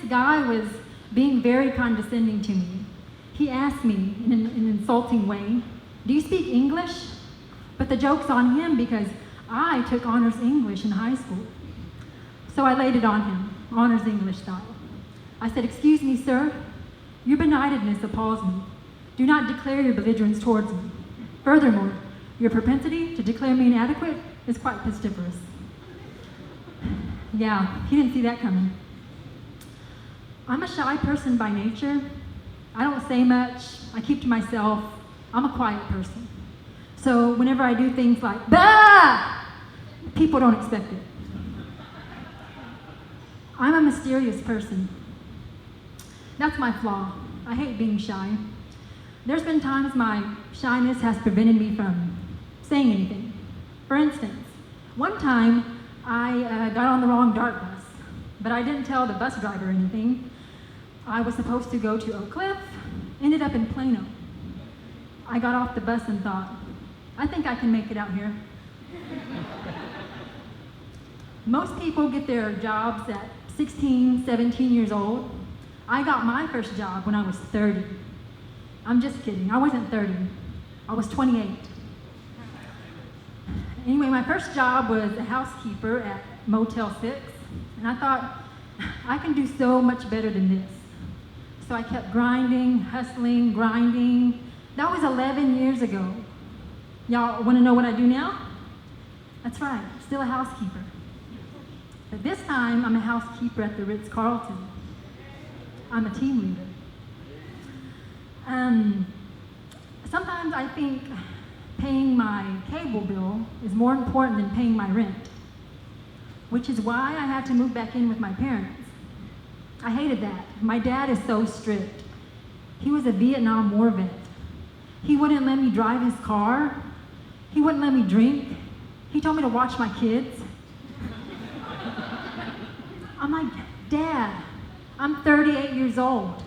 guy was being very condescending to me. He asked me in an insulting way, "Do you speak English?" But the joke's on him because I took honors English in high school. So I laid it on him, honors English style. I said, "Excuse me, sir, your benightedness appalls me. Do not declare your belligerence towards me. Furthermore, your propensity to declare me inadequate is quite pestiferous." Yeah, he didn't see that coming. I'm a shy person by nature. I don't say much. I keep to myself. I'm a quiet person. So whenever I do things like, "Bah!" people don't expect it. I'm a mysterious person. That's my flaw. I hate being shy. There's been times my shyness has prevented me from saying anything. For instance, one time I got on the wrong DART bus, but I didn't tell the bus driver anything. I was supposed to go to Oak Cliff, ended up in Plano. I got off the bus and thought, I think I can make it out here. Most people get their jobs at 16, 17 years old. I got my first job when I was 30. I'm just kidding, I wasn't 30. I was 28. Anyway, my first job was a housekeeper at Motel 6, and I thought, I can do so much better than this. So I kept grinding, hustling, grinding. That was 11 years ago. Y'all want to know what I do now? That's right, still a housekeeper. But this time, I'm a housekeeper at the Ritz-Carlton. I'm a team leader. Sometimes I think paying my cable bill is more important than paying my rent, which is why I had to move back in with my parents. I hated that. My dad is so strict. He was a Vietnam War vet. He wouldn't let me drive his car. He wouldn't let me drink. He told me to watch my kids. I'm like, "Dad, I'm 38 years old.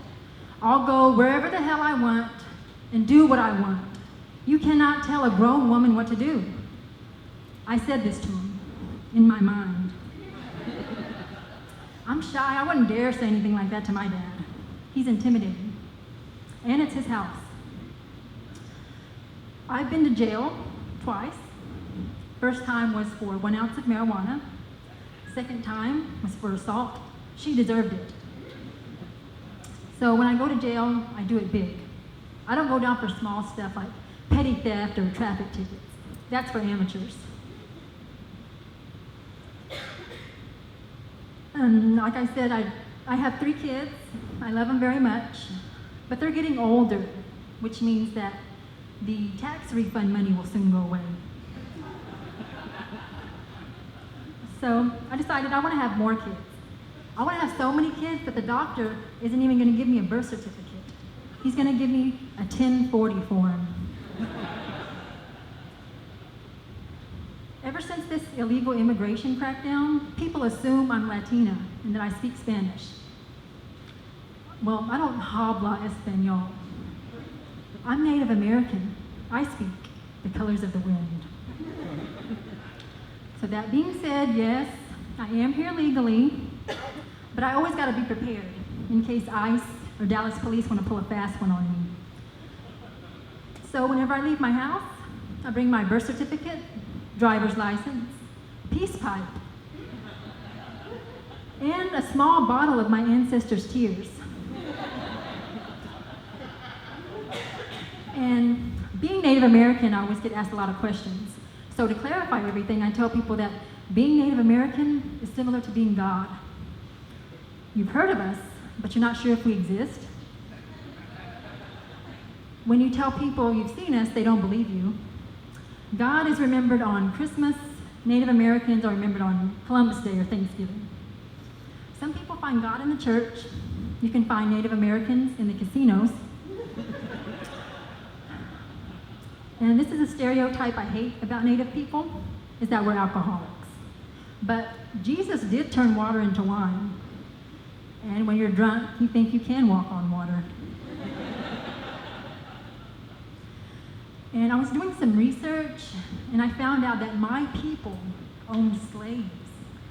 I'll go wherever the hell I want and do what I want. You cannot tell a grown woman what to do." I said this to him in my mind. I'm shy. I wouldn't dare say anything like that to my dad. He's intimidating. And it's his house. I've been to jail twice. First time was for 1 ounce of marijuana. Second time was for assault. She deserved it. So when I go to jail, I do it big. I don't go down for small stuff like petty theft or traffic tickets. That's for amateurs. Like I said, I have 3 kids. I love them very much, but they're getting older, which means that the tax refund money will soon go away. So I decided I want to have more kids. I want to have so many kids that the doctor isn't even going to give me a birth certificate. He's going to give me a 1040 form. Ever since this illegal immigration crackdown, people assume I'm Latina and that I speak Spanish. Well, I don't habla español. I'm Native American. I speak the colors of the wind. So that being said, yes, I am here legally, but I always got to be prepared in case ICE or Dallas police want to pull a fast one on me. So whenever I leave my house, I bring my birth certificate, driver's license, peace pipe, and a small bottle of my ancestors' tears. And being Native American, I always get asked a lot of questions. So to clarify everything, I tell people that being Native American is similar to being God. You've heard of us, but you're not sure if we exist. When you tell people you've seen us, they don't believe you. God is remembered on Christmas. Native Americans are remembered on Columbus Day or Thanksgiving. Some people find God in the church. You can find Native Americans in the casinos. And this is a stereotype I hate about Native people, is that we're alcoholics. But Jesus did turn water into wine. And when you're drunk, you think you can walk on water. And I was doing some research, and I found out that my people owned slaves.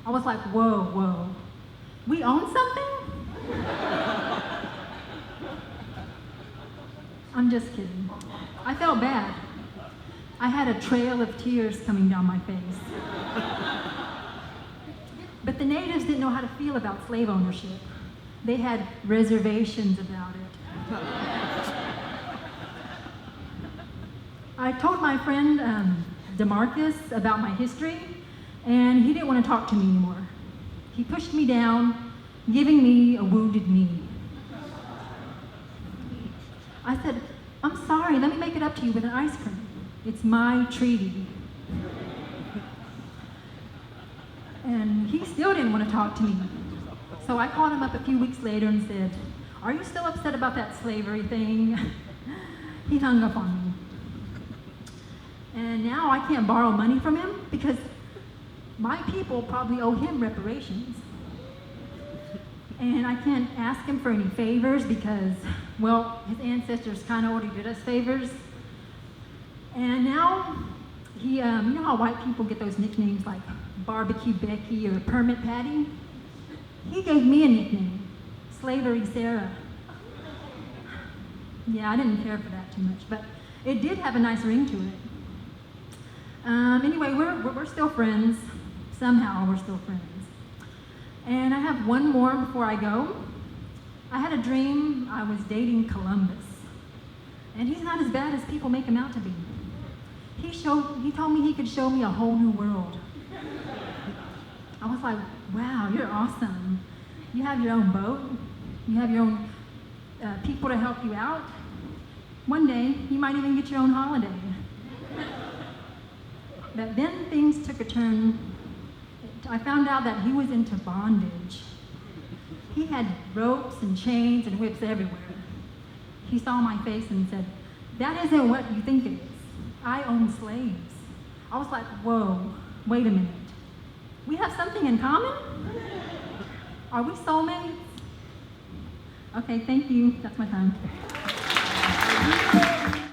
I was like, whoa, whoa. We own something? I'm just kidding. I felt bad. I had a trail of tears coming down my face. But the natives didn't know how to feel about slave ownership. They had reservations about it. I told my friend DeMarcus about my history, and he didn't want to talk to me anymore. He pushed me down, giving me a wounded knee. I said, "I'm sorry, let me make it up to you with an ice cream. It's my treaty." And he still didn't want to talk to me. So I called him up a few weeks later and said, "Are you still upset about that slavery thing?" He hung up on me. And now I can't borrow money from him because my people probably owe him reparations. And I can't ask him for any favors because, well, his ancestors kind of already did us favors. And now, you know how white people get those nicknames like Barbecue Becky or Permit Patty? He gave me a nickname, Slavery Sarah. Yeah, I didn't care for that too much, but it did have a nice ring to it. Anyway, we're still friends. Somehow we're still friends. And I have one more before I go. I had a dream I was dating Columbus. And he's not as bad as people make him out to be. He told me he could show me a whole new world. I was like, wow, you're awesome. You have your own boat. You have your own people to help you out. One day, you might even get your own holiday. But then things took a turn. I found out that he was into bondage. He had ropes and chains and whips everywhere. He saw my face and said, "That isn't what you think it is. I own slaves." I was like, whoa, wait a minute. We have something in common? Are we soulmates? Okay, thank you. That's my time.